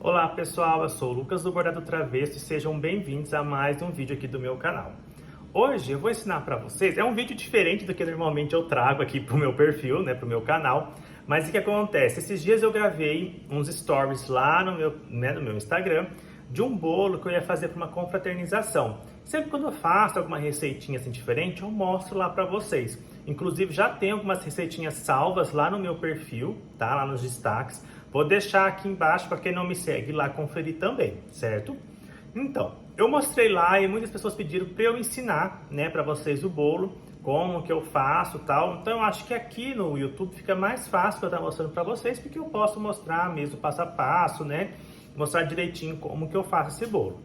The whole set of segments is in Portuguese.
Olá pessoal, eu sou o Lucas do Bordado Travesso e sejam bem-vindos a mais um vídeo aqui do meu canal. Hoje eu vou ensinar para vocês, é um vídeo diferente do que normalmente eu trago aqui pro meu perfil, né, pro meu canal, mas o que acontece? Esses dias eu gravei uns stories lá no meu Instagram de um bolo que eu ia fazer para uma confraternização. Sempre quando eu faço alguma receitinha assim diferente, eu mostro lá para vocês. Inclusive já tem algumas receitinhas salvas lá no meu perfil, tá? Lá nos destaques. Vou deixar aqui embaixo para quem não me segue lá conferir também, certo? Então, eu mostrei lá e muitas pessoas pediram para eu ensinar, né, para vocês o bolo, como que eu faço, tal. Então, eu acho que aqui no YouTube fica mais fácil para eu estar mostrando para vocês, porque eu posso mostrar mesmo passo a passo, né? Mostrar direitinho como que eu faço esse bolo.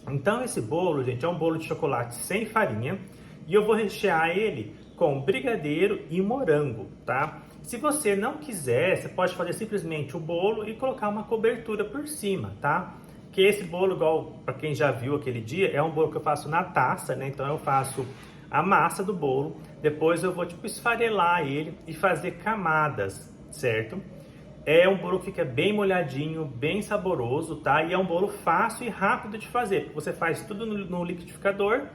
Então, esse bolo, gente, é um bolo de chocolate sem farinha e eu vou rechear ele com brigadeiro e morango, tá? Se você não quiser, você pode fazer simplesmente o bolo e colocar uma cobertura por cima, tá? Que esse bolo, igual para quem já viu aquele dia, é um bolo que eu faço na taça, né? Então eu faço a massa do bolo, depois eu vou tipo esfarelar ele e fazer camadas, certo? É um bolo que fica bem molhadinho, bem saboroso, tá? E é um bolo fácil e rápido de fazer, porque você faz tudo no liquidificador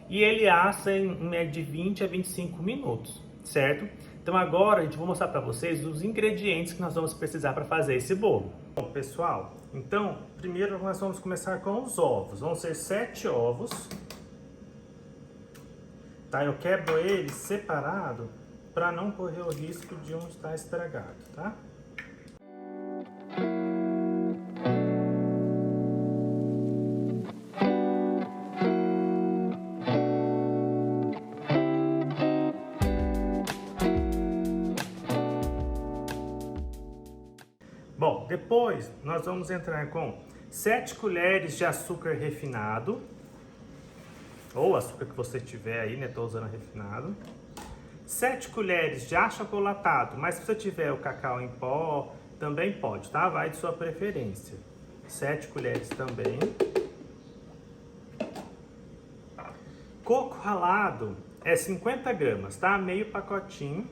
e ele assa em média de 20 a 25 minutos, certo? Então agora a gente vai mostrar para vocês os ingredientes que nós vamos precisar para fazer esse bolo. Bom, pessoal, então primeiro nós vamos começar com os ovos. Vão ser 7 ovos, tá? Eu quebro eles separado para não correr o risco de um estar estragado, tá? Bom, depois nós vamos entrar com 7 colheres de açúcar refinado, ou açúcar que você tiver aí, né? Tô usando refinado. 7 colheres de achocolatado, mas se você tiver o cacau em pó, também pode, tá? Vai de sua preferência. 7 colheres também. Coco ralado é 50 gramas, tá? Meio pacotinho.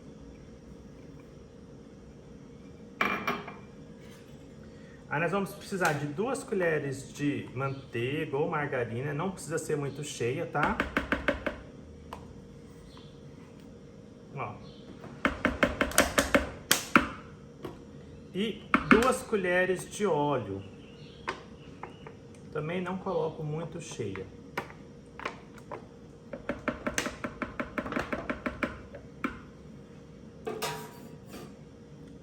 Aí nós vamos precisar de 2 colheres de manteiga ou margarina, não precisa ser muito cheia, tá? Ó. E 2 colheres de óleo. Também não coloco muito cheia.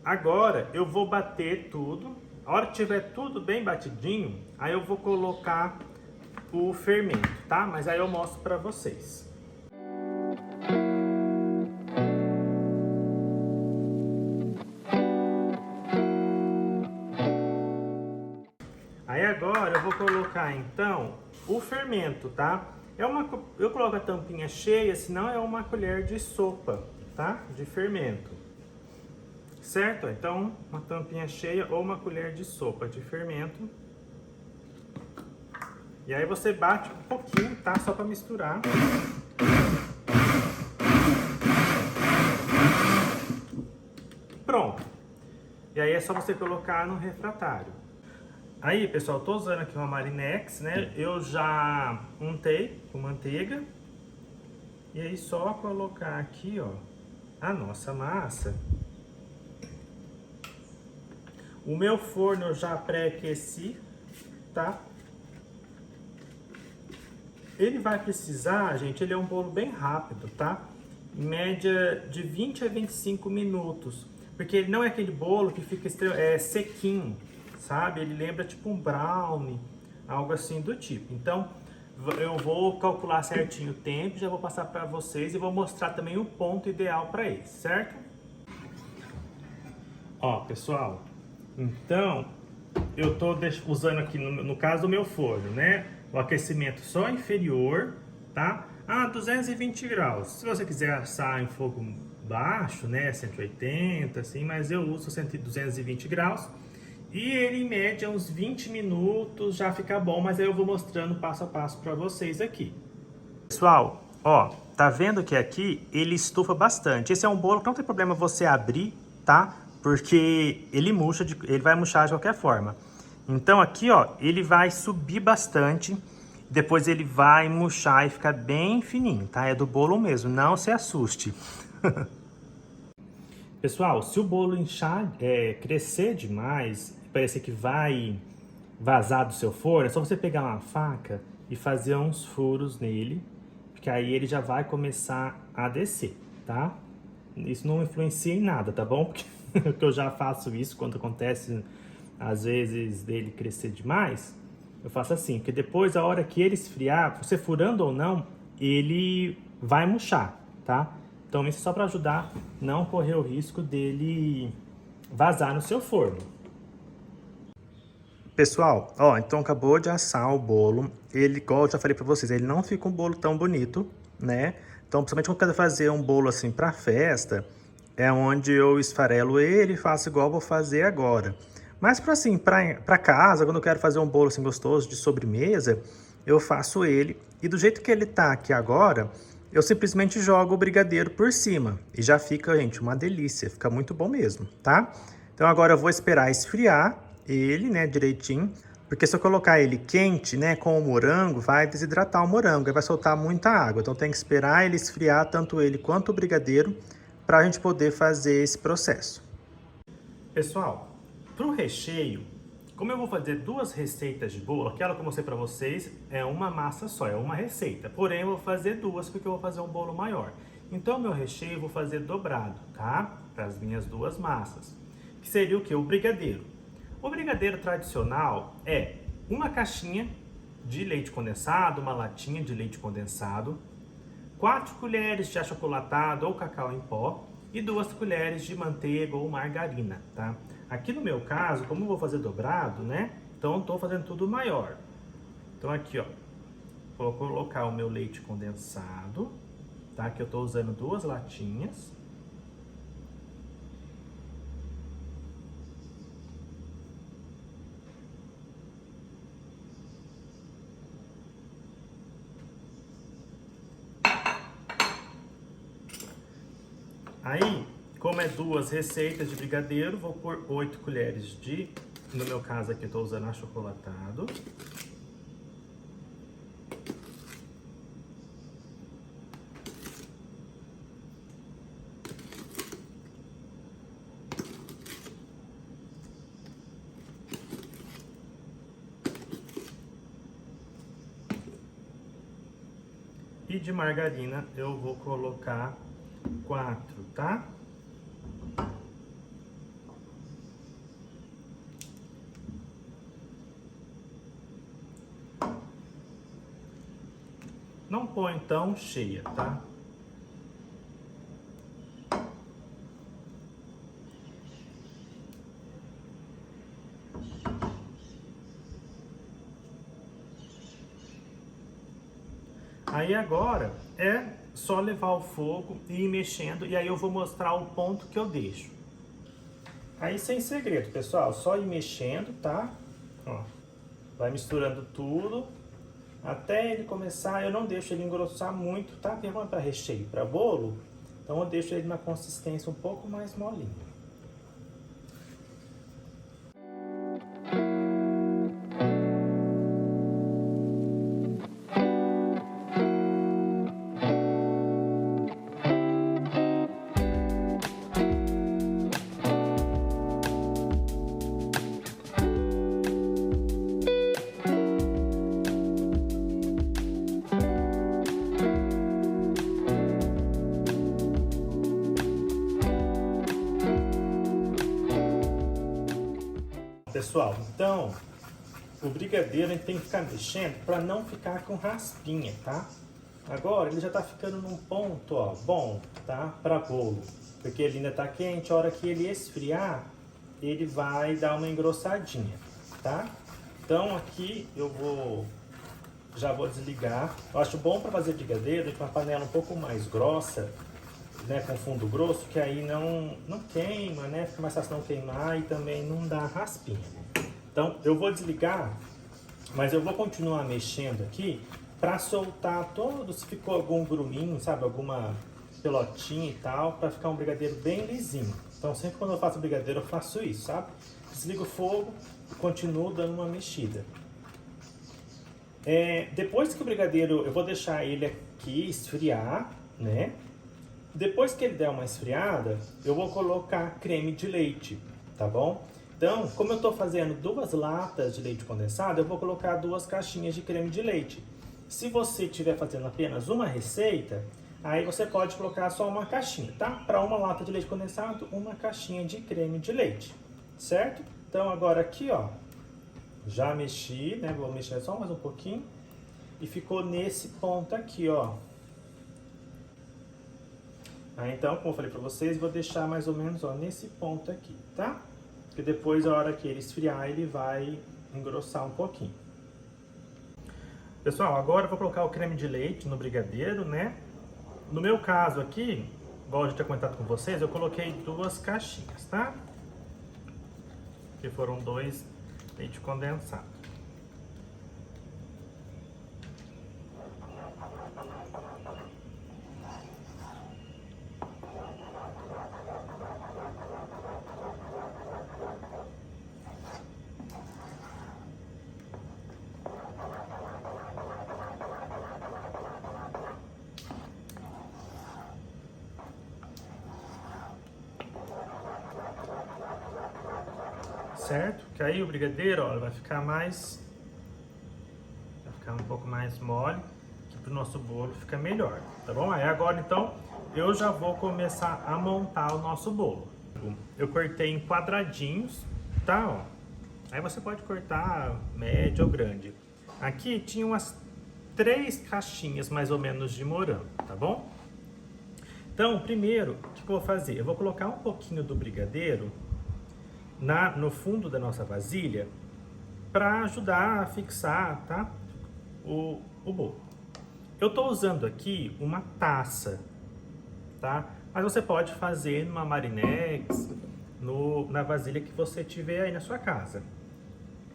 Agora eu vou bater tudo. A hora que tiver tudo bem batidinho, aí eu vou colocar o fermento, tá? Mas aí eu mostro pra vocês. Aí agora eu vou colocar então o fermento, tá? Eu coloco a tampinha cheia, senão é uma colher de sopa, tá? De fermento. Certo? Então, uma tampinha cheia ou uma colher de sopa de fermento. E aí você bate um pouquinho, tá? Só para misturar. Pronto. E aí é só você colocar no refratário. Aí, pessoal, tô usando aqui uma Marinex, né? Eu já untei com manteiga. E aí só colocar aqui, ó, a nossa massa. O meu forno eu já pré-aqueci, tá? Ele vai precisar, gente, ele é um bolo bem rápido, tá? Em média de 20 a 25 minutos. Porque ele não é aquele bolo que fica sequinho, sabe? Ele lembra tipo um brownie, algo assim do tipo. Então, eu vou calcular certinho o tempo, já vou passar para vocês e vou mostrar também o ponto ideal para ele, certo? Ó, pessoal... Então, eu tô usando aqui, no caso do meu forno, né? O aquecimento só inferior, tá? A 220 graus. Se você quiser assar em fogo baixo, né? 180, assim, mas eu uso 220 graus. E ele, em média, uns 20 minutos já fica bom, mas aí eu vou mostrando passo a passo para vocês aqui. Pessoal, ó, tá vendo que aqui ele estufa bastante. Esse é um bolo que não tem problema você abrir, tá? Porque ele murcha, ele vai murchar de qualquer forma. Então aqui, ó, ele vai subir bastante, depois ele vai murchar e ficar bem fininho, tá? É do bolo mesmo, não se assuste. Pessoal, se o bolo inchar, crescer demais, parecer que vai vazar do seu forno, é só você pegar uma faca e fazer uns furos nele, porque aí ele já vai começar a descer, tá? Isso não influencia em nada, tá bom? Porque eu já faço isso quando acontece, às vezes, dele crescer demais. Eu faço assim, porque depois, a hora que ele esfriar, você furando ou não, ele vai murchar, tá? Então isso é só para ajudar não correr o risco dele vazar no seu forno. Pessoal, ó, então acabou de assar o bolo. Ele, igual eu já falei para vocês, ele não fica um bolo tão bonito, né? Então, principalmente quando eu quero fazer um bolo assim para festa, é onde eu esfarelo ele e faço igual eu vou fazer agora. Mas para assim, para casa, quando eu quero fazer um bolo assim gostoso de sobremesa, eu faço ele. E do jeito que ele tá aqui agora, eu simplesmente jogo o brigadeiro por cima. E já fica, gente, uma delícia. Fica muito bom mesmo, tá? Então agora eu vou esperar esfriar ele, né, direitinho. Porque se eu colocar ele quente, né, com o morango, vai desidratar o morango. Aí vai soltar muita água. Então tem que esperar ele esfriar, tanto ele quanto o brigadeiro, para a gente poder fazer esse processo. Pessoal, para o recheio, como eu vou fazer duas receitas de bolo, aquela que eu mostrei para vocês é uma massa só, é uma receita. Porém, eu vou fazer duas porque eu vou fazer um bolo maior. Então, meu recheio eu vou fazer dobrado, tá? Para as minhas duas massas. Que seria o quê? O brigadeiro. O brigadeiro tradicional é uma caixinha de leite condensado, uma latinha de leite condensado, 4 colheres de achocolatado ou cacau em pó e 2 colheres de manteiga ou margarina, tá? Aqui no meu caso, como eu vou fazer dobrado, né? Então eu tô fazendo tudo maior. Então aqui, ó, vou colocar o meu leite condensado, tá? Que eu tô usando 2 latinhas. Aí, como é 2 receitas de brigadeiro, vou pôr 8 colheres de, no meu caso aqui eu tô usando achocolatado. E de margarina eu vou colocar 4, tá? Não põe tão cheia, tá? Aí agora é só levar ao fogo e ir mexendo, e aí eu vou mostrar o ponto que eu deixo. Aí sem segredo, pessoal, só ir mexendo, tá? Ó, vai misturando tudo até ele começar. Eu não deixo ele engrossar muito, tá? Porque como é para recheio, para bolo, então eu deixo ele na consistência um pouco mais molinho. Pessoal, então, o brigadeiro a gente tem que ficar mexendo para não ficar com raspinha, tá? Agora ele já tá ficando num ponto, ó, bom, tá? Para bolo, porque ele ainda tá quente, a hora que ele esfriar, ele vai dar uma engrossadinha, tá? Então aqui eu já vou desligar. Eu acho bom para fazer brigadeiro com uma panela um pouco mais grossa, né, com fundo grosso, que aí não queima, né? Fica mais fácil não queimar e também não dá raspinha. Então eu vou desligar, mas eu vou continuar mexendo aqui para soltar todo, se ficou algum gruminho, sabe, alguma pelotinha e tal, para ficar um brigadeiro bem lisinho. Então sempre quando eu faço brigadeiro eu faço isso, sabe? desligo o fogo e continuo dando uma mexida. Depois que o brigadeiro, eu vou deixar ele aqui esfriar, né? Depois que ele der uma esfriada, eu vou colocar creme de leite, tá bom? Então, como eu estou fazendo 2 latas de leite condensado, eu vou colocar 2 caixinhas de creme de leite. Se você estiver fazendo apenas uma receita, aí você pode colocar só uma caixinha, tá? Para uma lata de leite condensado, uma caixinha de creme de leite, certo? Então agora aqui, ó, já mexi, né? Vou mexer só mais um pouquinho. E ficou nesse ponto aqui, ó. Então, como eu falei pra vocês, vou deixar mais ou menos, ó, nesse ponto aqui, tá? Porque depois, a hora que ele esfriar, ele vai engrossar um pouquinho. Pessoal, agora eu vou colocar o creme de leite no brigadeiro, né? No meu caso aqui, igual eu já tinha comentado com vocês, eu coloquei 2 caixinhas, tá? Que foram 2 leite condensado. Certo? Que aí o brigadeiro, ó, vai ficar um pouco mais mole, que pro nosso bolo fica melhor, tá bom? Aí agora então eu já vou começar a montar o nosso bolo. Eu cortei em quadradinhos, tá? Ó. Aí você pode cortar médio ou grande. Aqui tinha umas 3 caixinhas mais ou menos de morango, tá bom? Então, primeiro, o que eu vou fazer? Eu vou colocar um pouquinho do brigadeiro no fundo da nossa vasilha para ajudar a fixar, tá? O bolo. Eu estou usando aqui uma taça, tá? Mas você pode fazer numa Marinex, na vasilha que você tiver aí na sua casa.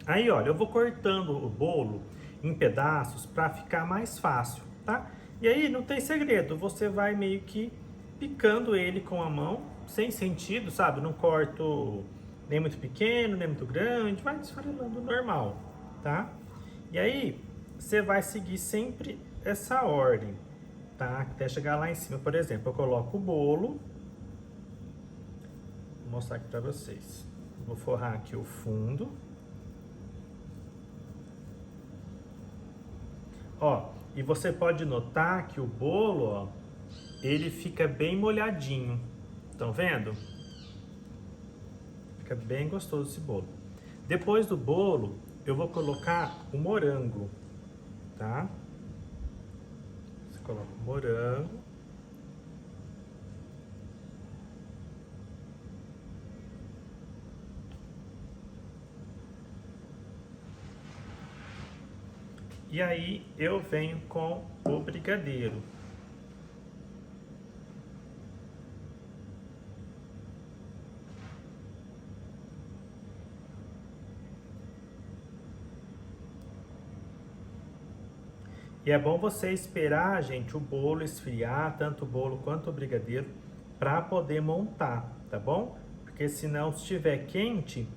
Aí, olha, eu vou cortando o bolo em pedaços para ficar mais fácil, tá? E aí não tem segredo, você vai meio que picando ele com a mão, sem sentido, sabe? Não corto nem muito pequeno, nem muito grande, vai desfarelando normal, tá? E aí, você vai seguir sempre essa ordem, tá? Até chegar lá em cima, por exemplo, eu coloco o bolo, vou mostrar aqui pra vocês. Vou forrar aqui o fundo. Ó, e você pode notar que o bolo, ó, ele fica bem molhadinho, estão vendo? Fica bem gostoso esse bolo. Depois do bolo, eu vou colocar o morango, tá? Você coloca o morango. E aí eu venho com o brigadeiro. E é bom você esperar, gente, o bolo esfriar, tanto o bolo quanto o brigadeiro, para poder montar, tá bom? Porque senão, se estiver quente,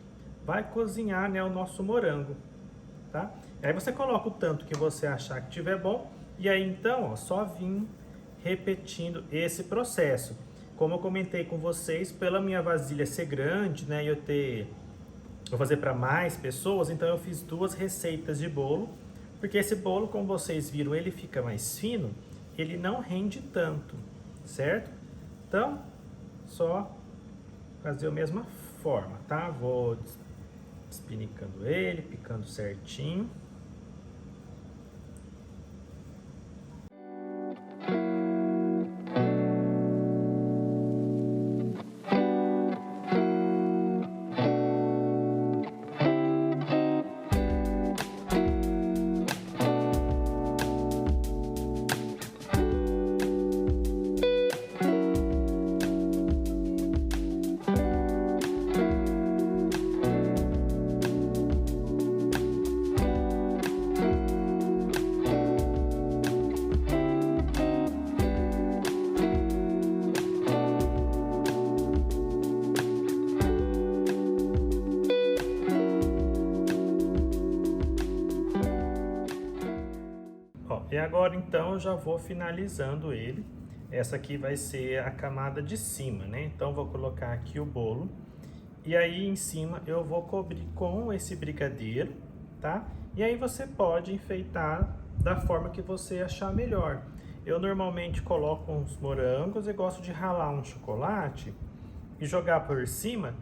vai cozinhar, né, o nosso morango, tá? E aí você coloca o tanto que você achar que tiver bom, e aí então, ó, só vim repetindo esse processo. Como eu comentei com vocês, pela minha vasilha ser grande, né, e vou fazer para mais pessoas, então eu fiz 2 receitas de bolo. Porque esse bolo, como vocês viram, ele fica mais fino, ele não rende tanto, certo? Então, só fazer a mesma forma, tá? Vou despinicando ele, picando certinho. e agora então eu já vou finalizando ele. Essa aqui vai ser a camada de cima, né? Então vou colocar aqui o bolo. E aí em cima eu vou cobrir com esse brigadeiro, tá? E aí você pode enfeitar da forma que você achar melhor. Eu normalmente coloco uns morangos e gosto de ralar um chocolate e jogar por cima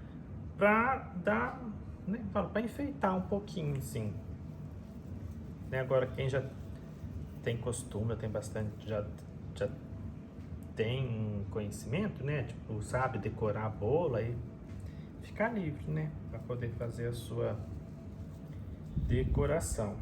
pra dar, né, para enfeitar um pouquinho, assim. Né? Agora quem já tem costume, tem bastante, já tem conhecimento, né? Tipo, sabe decorar bolo, aí fica livre, né? Para poder fazer a sua decoração.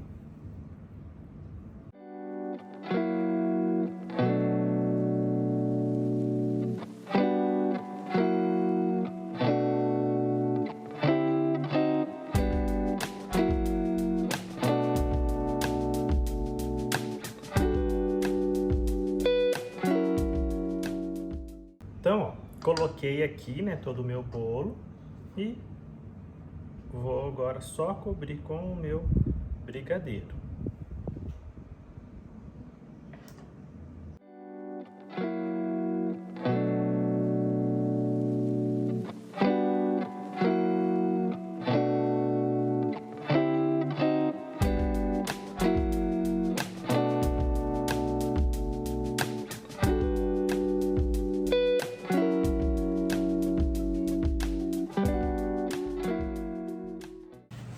Então, ó, coloquei aqui, né, todo o meu bolo e vou agora só cobrir com o meu brigadeiro.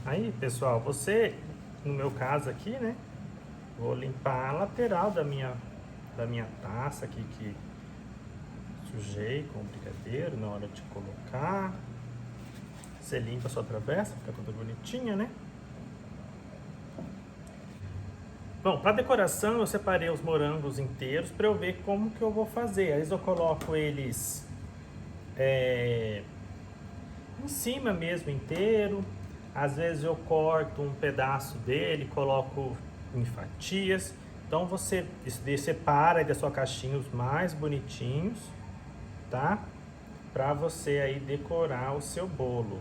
Aí, pessoal, você, no meu caso aqui, né, vou limpar a lateral da minha taça aqui que sujei com o brigadeiro na hora de colocar. Você limpa a sua travessa, fica toda bonitinha, né? Bom, para decoração eu separei os morangos inteiros para eu ver como que eu vou fazer. Aí eu coloco eles em cima mesmo inteiro. Às vezes eu corto um pedaço dele, coloco em fatias. Então você separa aí da sua caixinha os mais bonitinhos, tá? Para você aí decorar o seu bolo.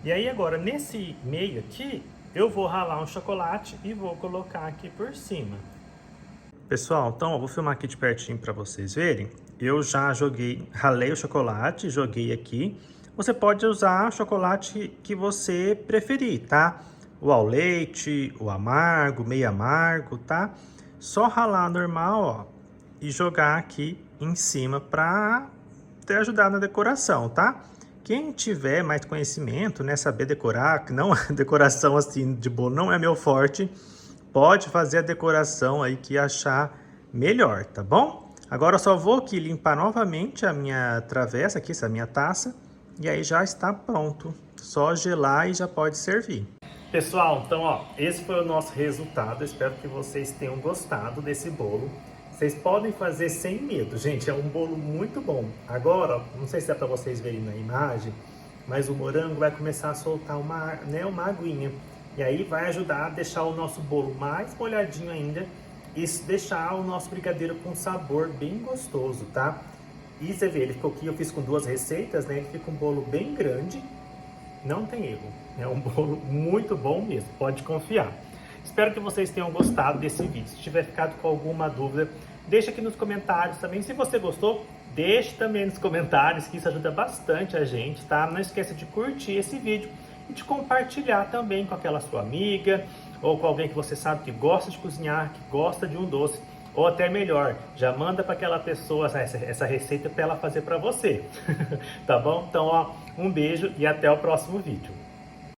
E aí agora nesse meio aqui, eu vou ralar um chocolate e vou colocar aqui por cima. Pessoal, então eu vou filmar aqui de pertinho para vocês verem. Eu já ralei o chocolate, joguei aqui. Você pode usar o chocolate que você preferir, tá? O ao leite, o amargo, meio amargo, tá? Só ralar normal, ó, e jogar aqui em cima para te ajudar na decoração, tá? Quem tiver mais conhecimento, né, saber decorar, que não a decoração assim de bolo não é meu forte, pode fazer a decoração aí que achar melhor, tá bom? Agora eu só vou aqui limpar novamente a minha travessa aqui, essa minha taça, e aí já está pronto. Só gelar e já pode servir. Pessoal, então ó, esse foi o nosso resultado. Eu espero que vocês tenham gostado desse bolo. Vocês podem fazer sem medo, gente, é um bolo muito bom. Agora, não sei se é para vocês verem na imagem, mas o morango vai começar a soltar uma aguinha. E aí vai ajudar a deixar o nosso bolo mais molhadinho ainda e deixar o nosso brigadeiro com um sabor bem gostoso, tá? E você vê, ele ficou aqui, eu fiz com 2 receitas, né? Ele fica um bolo bem grande, não tem erro. É um bolo muito bom mesmo, pode confiar. Espero que vocês tenham gostado desse vídeo. Se tiver ficado com alguma dúvida, deixa aqui nos comentários também. Se você gostou, deixe também nos comentários, que isso ajuda bastante a gente, tá? Não esqueça de curtir esse vídeo e de compartilhar também com aquela sua amiga ou com alguém que você sabe que gosta de cozinhar, que gosta de um doce, ou até melhor, já manda para aquela pessoa essa receita para ela fazer para você. Tá bom? Então, ó, um beijo e até o próximo vídeo.